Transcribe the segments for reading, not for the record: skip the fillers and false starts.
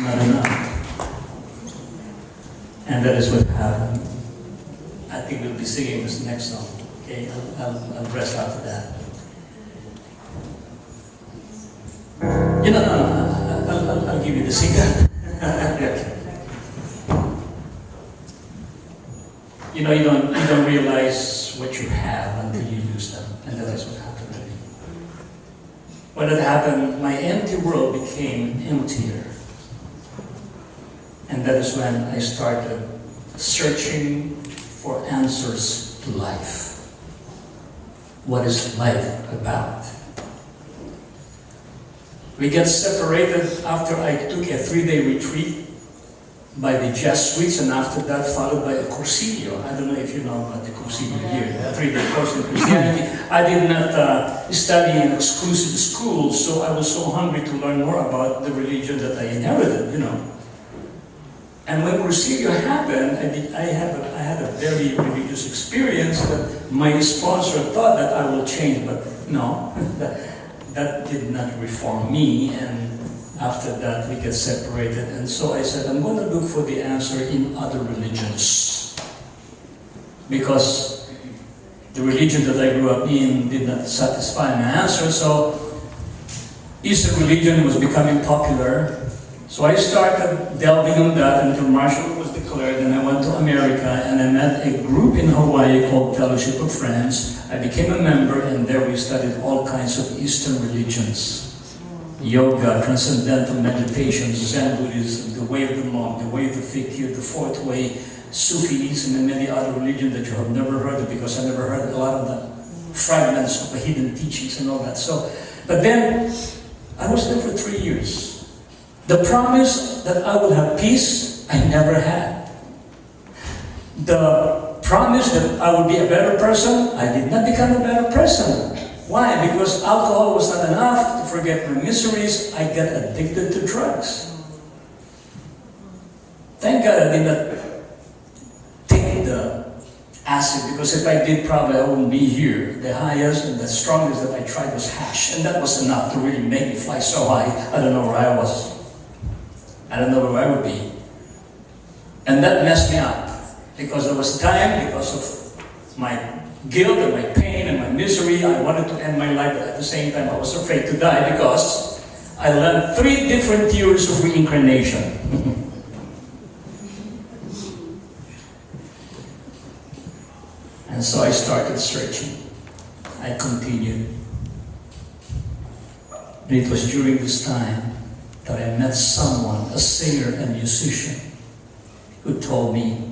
not enough. And that is what happened. I think we'll be singing this next song. Okay, I'll rest after that. You know, I'll give you the secret. You know, you don't realize what you have until you lose them, and that is what happened to me. When it happened, my empty world became emptier, and that is when I started searching for answers to life. What is life about? We get separated after I took a 3-day retreat by the Jesuits, and after that followed by a Cursillo. I don't know if you know about the Cursillo here, a 3-day course in Christianity. I did not study in exclusive school, so I was so hungry to learn more about the religion that I inherited, you know. And when Cursillo happened, I had a very religious experience that my sponsor thought that I will change, but no, that did not reform me. And after that, we get separated. And so I said, I'm going to look for the answer in other religions. Because the religion that I grew up in did not satisfy my answer. So Eastern religion was becoming popular. So I started delving on that until martial law was declared, and I went to America, and I met a group in Hawaii called Fellowship of Friends. I became a member, and there we studied all kinds of Eastern religions. Yoga, transcendental meditation, Zen Buddhism, the way of the monk, the way of the fakir, the fourth way, Sufism, and many other religions that you have never heard of, because I never heard a lot of the fragments of the hidden teachings and all that. So, but then I was there for 3 years. The promise that I would have peace, I never had. The promise that I would be a better person, I did not become a better person. Why? Because alcohol was not enough to forget my miseries. I got addicted to drugs. Thank God I did not take the acid, because if I did, probably I wouldn't be here. The highest and the strongest that I tried was hash, and that was enough to really make me fly so high. I don't know where I was. I don't know where I would be. And that messed me up, because there was time, because of my guilt and my pain and my misery, I wanted to end my life, but at the same time I was afraid to die, because I learned 3 different theories of reincarnation. And so I started searching. I continued. And it was during this time that I met someone, a singer and musician, who told me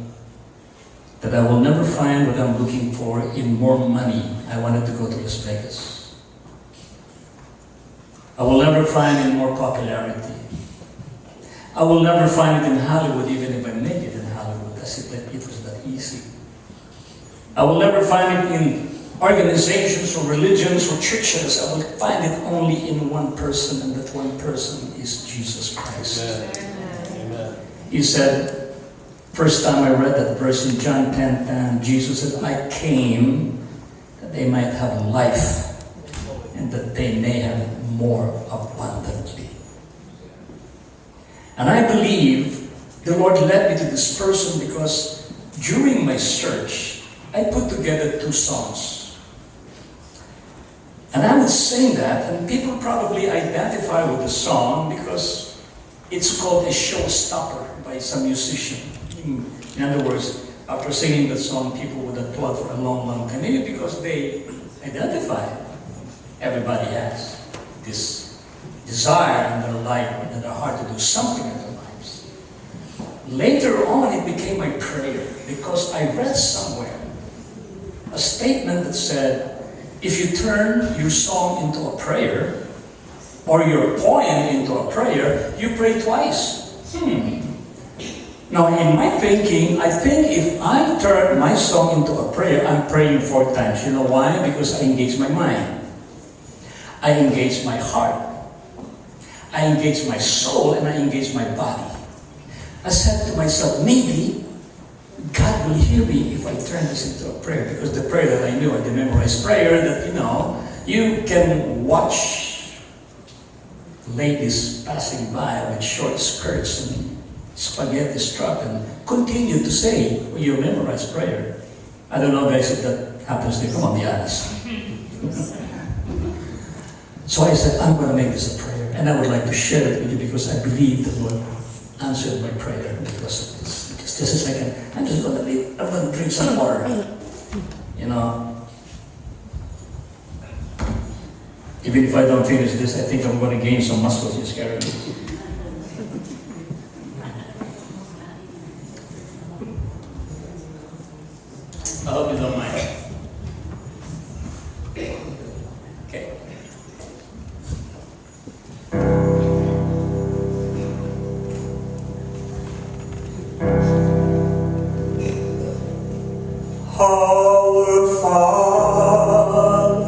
that I will never find what I'm looking for in more money. I wanted to go to Las Vegas. I will never find it in more popularity. I will never find it in Hollywood, even if I make it in Hollywood, as if it was that easy. I will never find it in organizations or religions or churches. I will find it only in one person, and that one person is Jesus Christ. Amen. He said, first time I read that verse in John 10:10, Jesus said, I came that they might have life, and that they may have it more abundantly. And I believe the Lord led me to this person, because during my search, I put together 2 songs. And I would sing that, and people probably identify with the song because it's called a showstopper by some musician. In other words, after singing the song, people would applaud for a long, long time. Maybe because they identify. Everybody has this desire in their life or in their heart to do something in their lives. Later on, it became my prayer, because I read somewhere a statement that said, if you turn your song into a prayer, or your poem into a prayer, you pray twice. Now, in my thinking, I think if I turn my song into a prayer, I'm praying 4 times. You know why? Because I engage my mind. I engage my heart. I engage my soul, and I engage my body. I said to myself, maybe God will hear me if I turn this into a prayer, because the prayer that I knew, the memorized prayer that, you can watch ladies passing by with short skirts and spaghetti strap and continue to say, well, you memorize prayer. I don't know, guys, if that happens to you. Come on, be honest. So I said, I'm going to make this a prayer. And I would like to share it with you because I believe the Lord answered my prayer because of this. Because just a second, I'm going to drink some water. You know, even if I don't finish this, I think I'm going to gain some muscles. Just carry me. I hope you don't mind. Okay. Our Father,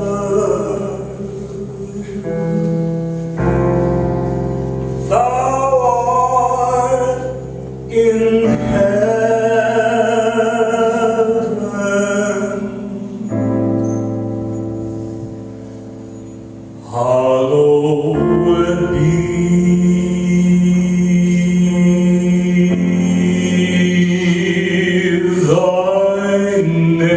Thou art in heaven, hallowed be Thy name.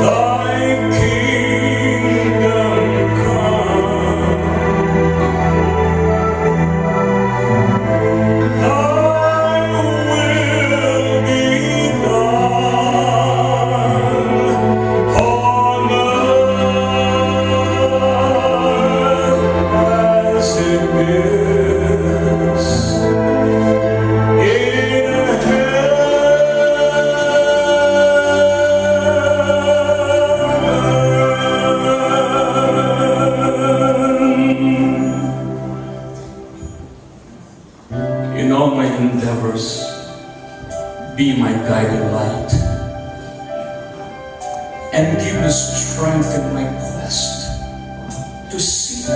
Thy kingdom come. Thy will be done on earth as it is in heaven. In all my endeavors, be my guiding light, and give me strength in my quest to seek,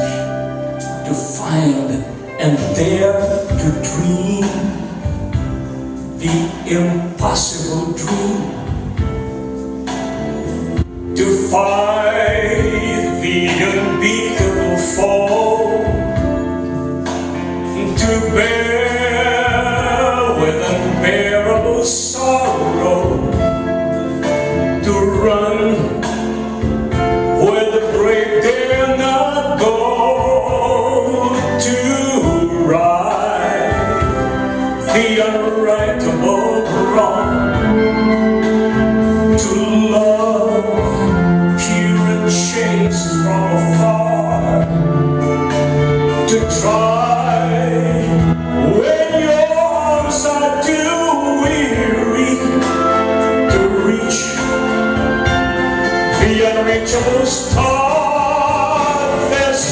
to find, and dare to dream the impossible dream, to fight the unbeatable foe, to bear with unbearable sorrow, to run where the brave dare not go, to right the unrightable wrong, to love pure and chaste from afar, to try when your arms are too weary, to reach the unreachable star. This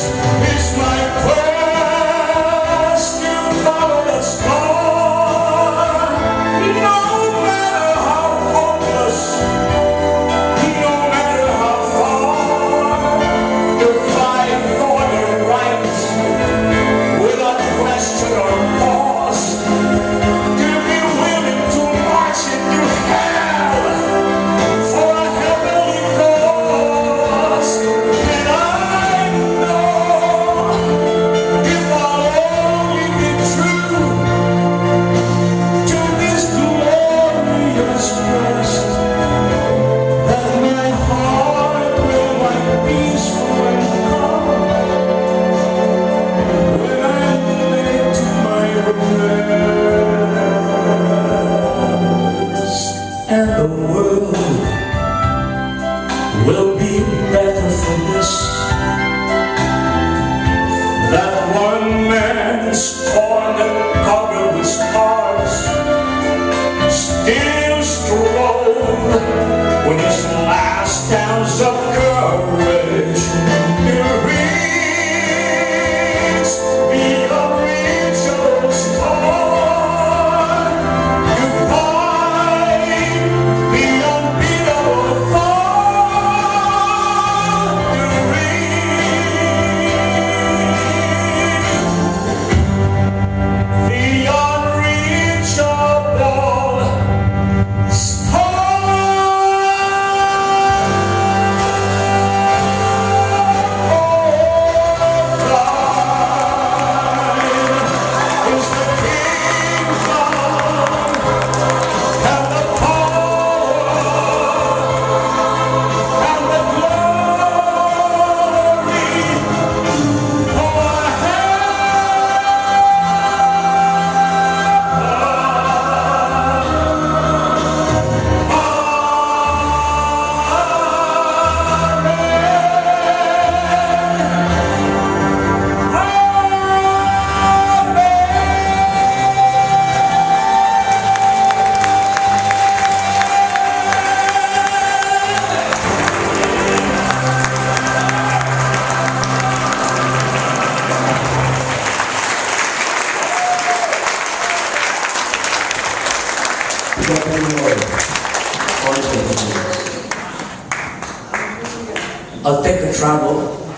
is my quest to follow the star. No matter how hopeless, no matter how far, to fight for the right without question or pause, to be willing to march into hell for a heavenly cause. And I know if I'll only be true to this glorious quest, that my heart will find peaceful and calm when I lay to my rest. And the world will be better for this, that one man's torn and covered with scars, still strong with his last ounce of courage to reach the unreachable star, to fight the unbeatable fall, to reach the unreachable star. know